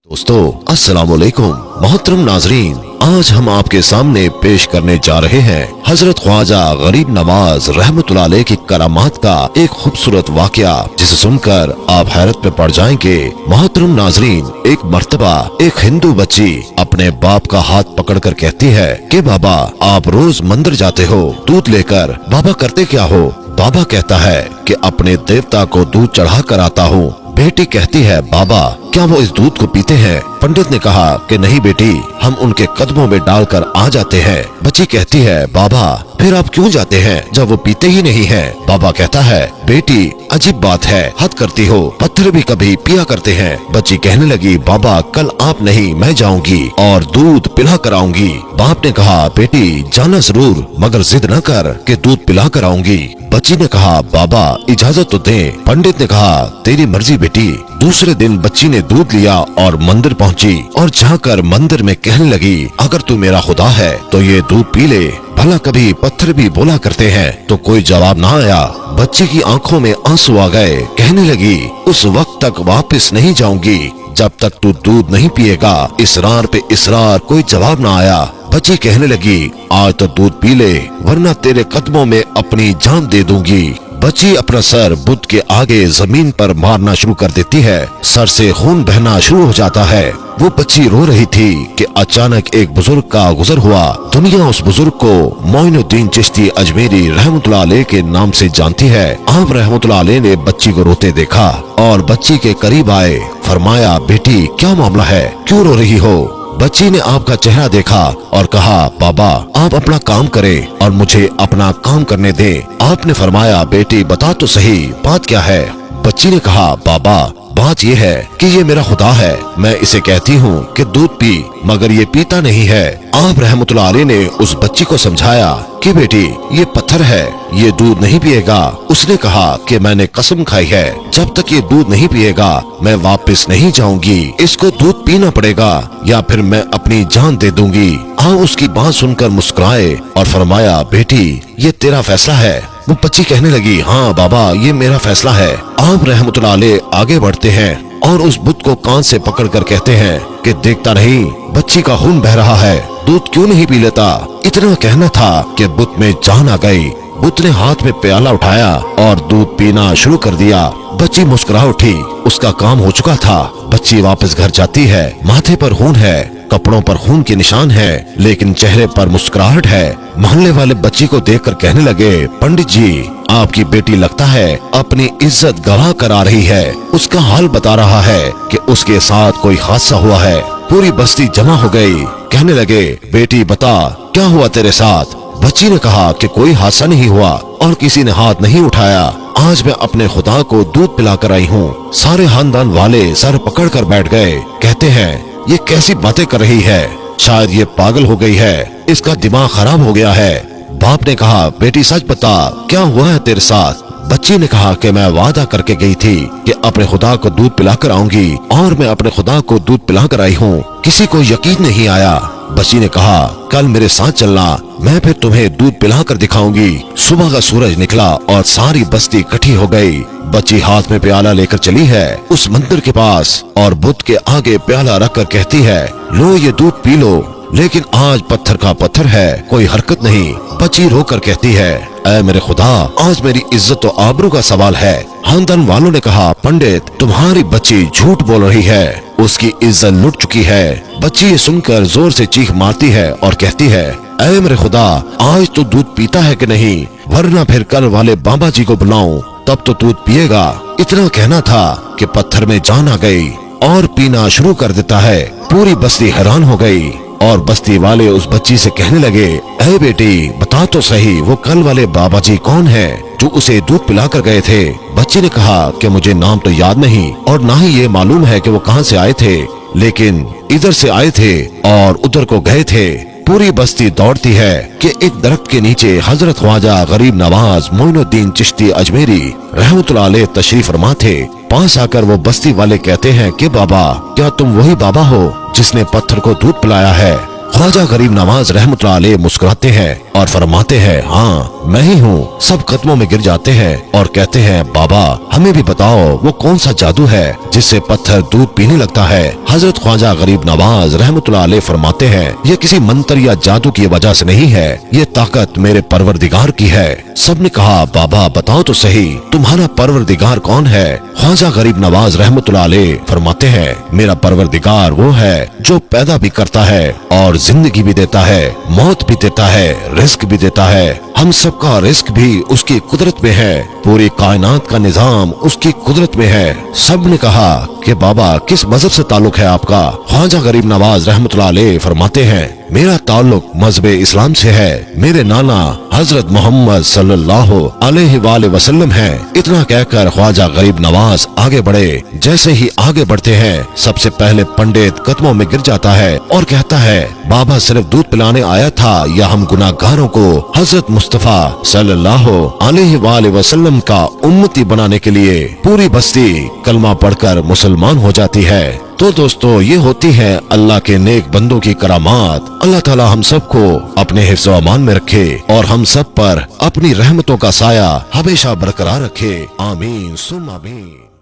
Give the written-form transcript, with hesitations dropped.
दोस्तों अस्सलाम वालेकुम मोहतरम नाजरीन, आज हम आपके सामने पेश करने जा रहे हैं हजरत ख्वाजा गरीब नवाज रहमतुल्लाह अलैह की करामात का एक खूबसूरत वाकया, जिसे सुनकर आप हैरत में पड़ जाएंगे। मोहतरम नाजरीन, एक मर्तबा एक हिंदू बच्ची अपने बाप का हाथ पकड़कर कहती है कि बाबा आप रोज मंदिर जाते हो दूध लेकर, बाबा करते क्या हो? बाबा कहता है कि अपने देवता को दूध चढ़ा कर आता हूँ। बेटी कहती है बाबा क्या वो इस दूध को पीते हैं? पंडित ने कहा कि नहीं बेटी, हम उनके कदमों में डालकर आ जाते हैं। बच्ची कहती है बाबा फिर आप क्यों जाते हैं जब वो पीते ही नहीं हैं? बाबा कहता है बेटी अजीब बात है, हद करती हो, पत्थर भी कभी पिया करते हैं। बच्ची कहने लगी बाबा कल आप नहीं मैं जाऊंगी और दूध पिला कर आऊंगी। बाप ने कहा बेटी जाना जरूर, मगर जिद न कर कि दूध पिला कर आऊंगी। बच्ची ने कहा बाबा इजाजत तो दें। पंडित ने कहा तेरी मर्जी बेटी। दूसरे दिन बच्ची ने दूध लिया और मंदिर पहुंची और जाकर मंदिर में कहने लगी अगर तू मेरा खुदा है तो ये दूध पी ले, भला कभी पत्थर भी बोला करते हैं। तो कोई जवाब ना आया। बच्ची की आंखों में आंसू आ गए। कहने लगी उस वक्त तक वापस नहीं जाऊंगी जब तक तू दूध नहीं पिएगा। इसरार पे इसरार, कोई जवाब ना आया। बच्ची कहने लगी आज तो दूध पी ले वरना तेरे कदमों में अपनी जान दे दूंगी। बच्ची अपना सर बुद्ध के आगे जमीन पर मारना शुरू कर देती है। सर से खून बहना शुरू हो जाता है। वो बच्ची रो रही थी कि अचानक एक बुजुर्ग का गुजर हुआ। दुनिया उस बुजुर्ग को मोइनुद्दीन चिश्ती अजमेरी रहमतुल्लाह अलैह के नाम से जानती है। आप रहमतुल्लाह अलैह ने बच्ची को रोते देखा और बच्ची के करीब आए। फरमाया बेटी क्या मामला है, क्यों रो रही हो? बच्ची ने आपका चेहरा देखा और कहा बाबा आप अपना काम करें और मुझे अपना काम करने दें। आपने फरमाया बेटी बता तो सही बात क्या है? बच्ची ने कहा बाबा बात ये है कि ये मेरा खुदा है, मैं इसे कहती हूँ कि दूध पी मगर ये पीता नहीं है। आप रहमतुल्लाह अलैह ने उस बच्ची को समझाया कि बेटी ये पत्थर है, ये दूध नहीं पिएगा। उसने कहा कि मैंने कसम खाई है जब तक ये दूध नहीं पिएगा मैं वापस नहीं जाऊंगी, इसको दूध पीना पड़ेगा या फिर मैं अपनी जान दे दूंगी। आप उसकी बात सुनकर मुस्कुराए और फरमाया बेटी ये तेरा फैसला है। वो बच्ची कहने लगी हाँ बाबा ये मेरा फैसला है। आप रहमतुल्लाह अलैह आगे बढ़ते हैं और उस बुत को कान से पकड़कर कहते हैं कि देखता नहीं बच्ची का खून बह रहा है, दूध क्यों नहीं पी लेता? इतना कहना था कि बुत में जान आ गई। बुत ने हाथ में प्याला उठाया और दूध पीना शुरू कर दिया। बच्ची मुस्कुरा उठी, उसका काम हो चुका था। बच्ची वापस घर जाती है। माथे पर खून है, कपड़ों पर खून के निशान है, लेकिन चेहरे पर मुस्कुराहट है। मोहल्ले वाले बच्ची को देखकर कहने लगे पंडित जी आपकी बेटी लगता है अपनी इज्जत गवा कर आ रही है। उसका हाल बता रहा है कि उसके साथ कोई हादसा हुआ है। पूरी बस्ती जमा हो गई। कहने लगे बेटी बता क्या हुआ तेरे साथ? बच्ची ने कहा कि कोई हादसा नहीं हुआ और किसी ने हाथ नहीं उठाया। आज मैं अपने खुदा को दूध पिला कर आई हूँ। सारे खानदान वाले सर पकड़ कर बैठ गए। कहते हैं ये कैसी बातें कर रही है, शायद ये पागल हो गई है, इसका दिमाग खराब हो गया है। बाप ने कहा बेटी सच बता क्या हुआ है तेरे साथ? बच्ची ने कहा कि मैं वादा करके गई थी कि अपने खुदा को दूध पिलाकर आऊंगी और मैं अपने खुदा को दूध पिलाकर आई हूँ। किसी को यकीन नहीं आया। बच्ची ने कहा कल मेरे साथ चलना, मैं फिर तुम्हें दूध पिलाकर दिखाऊंगी। सुबह का सूरज निकला और सारी बस्ती इकट्ठी हो गई। बच्ची हाथ में प्याला लेकर चली है उस मंदिर के पास और बुत के आगे प्याला रखकर कहती है लो ये दूध पी लो, लेकिन आज पत्थर का पत्थर है, कोई हरकत नहीं। बच्ची रोकर कहती है ऐ मेरे खुदा आज मेरी इज्जत और आबरू का सवाल है। खानदान वालों ने कहा पंडित तुम्हारी बच्ची झूठ बोल रही है, उसकी इज्जत लुट चुकी है। बच्ची ये सुनकर जोर से चीख मारती है और कहती है ऐ मेरे खुदा आज तो दूध पीता है कि नहीं, वरना फिर कल वाले बाबा जी को बुलाऊं तब तो दूध पिएगा। इतना कहना था कि पत्थर में जान आ गई और पीना शुरू कर देता है। पूरी बस्ती हैरान हो गई और बस्ती वाले उस बच्ची से कहने लगे ऐ बेटी बता तो सही वो कल वाले बाबा जी कौन है जो उसे दूध पिला कर गए थे? बच्ची ने कहा कि मुझे नाम तो याद नहीं और ना ही ये मालूम है कि वो कहाँ से आए थे, लेकिन इधर से आए थे और उधर को गए थे। पूरी बस्ती दौड़ती है कि एक दरख्त के नीचे हजरत ख्वाजा गरीब नवाज मोइनुद्दीन चिश्ती अजमेरी रहमतुल्लाह अलैह तशरीफ फरमा थे। पास आकर वो बस्ती वाले कहते हैं कि बाबा क्या तुम वही बाबा हो जिसने पत्थर को दूध पिलाया है? ख्वाजा गरीब नवाज रहमतुल्लाह अलैह मुस्कुराते हैं और फरमाते हैं हाँ मैं ही हूँ। सब कदमों में गिर जाते हैं और कहते हैं बाबा हमें भी बताओ वो कौन सा जादू है जिससे पत्थर दूध पीने लगता है। हजरत ख्वाजा गरीब नवाज रहमतुल्लाह अलैह फरमाते हैं ये किसी मंत्र या जादू की वजह से नहीं है, ये ताकत मेरे परवरदिगार की है। सबने कहा बाबा बताओ तो सही तुम्हारा परवरदिगार कौन है। ख्वाजा गरीब नवाज रहमतुल्लाह अलैह फरमाते हैं मेरा परवरदिगार वो है जो पैदा भी करता है और जिंदगी भी देता है, मौत भी देता है, रिस्क भी देता है। हम सबका रिस्क भी उसकी कुदरत में है, पूरी कायनात का निजाम उसकी कुदरत में है। सब ने कहा कि बाबा किस मजहब से ताल्लुक है आपका। ख्वाजा गरीब नवाज रहमतुल्लाह अलैह फरमाते हैं मेरा ताल्लुक मजहब इस्लाम से है, मेरे नाना हजरत मोहम्मद सल्लल्लाहु अलैहि वसल्लम है। इतना कहकर ख्वाजा गरीब नवाज आगे बढ़े। जैसे ही आगे बढ़ते हैं सबसे पहले पंडित कदमों में गिर जाता है और कहता है बाबा सिर्फ दूध पिलाने आया था या हम गुनाहगारों को हजरत मुस्तफा सल्लल्लाहु अलैहि वसल्लम का उम्मती बनाने के लिए पूरी बस्ती कलमा पढ़कर मुसलमान हो जाती है। तो दोस्तों ये होती है अल्लाह के नेक बंदों की करामात। अल्लाह ताला हम सबको अपने हिफ्ज़ व अमान में रखे और हम सब पर अपनी रहमतों का साया हमेशा बरकरार रखे। आमीन सुम आमीन।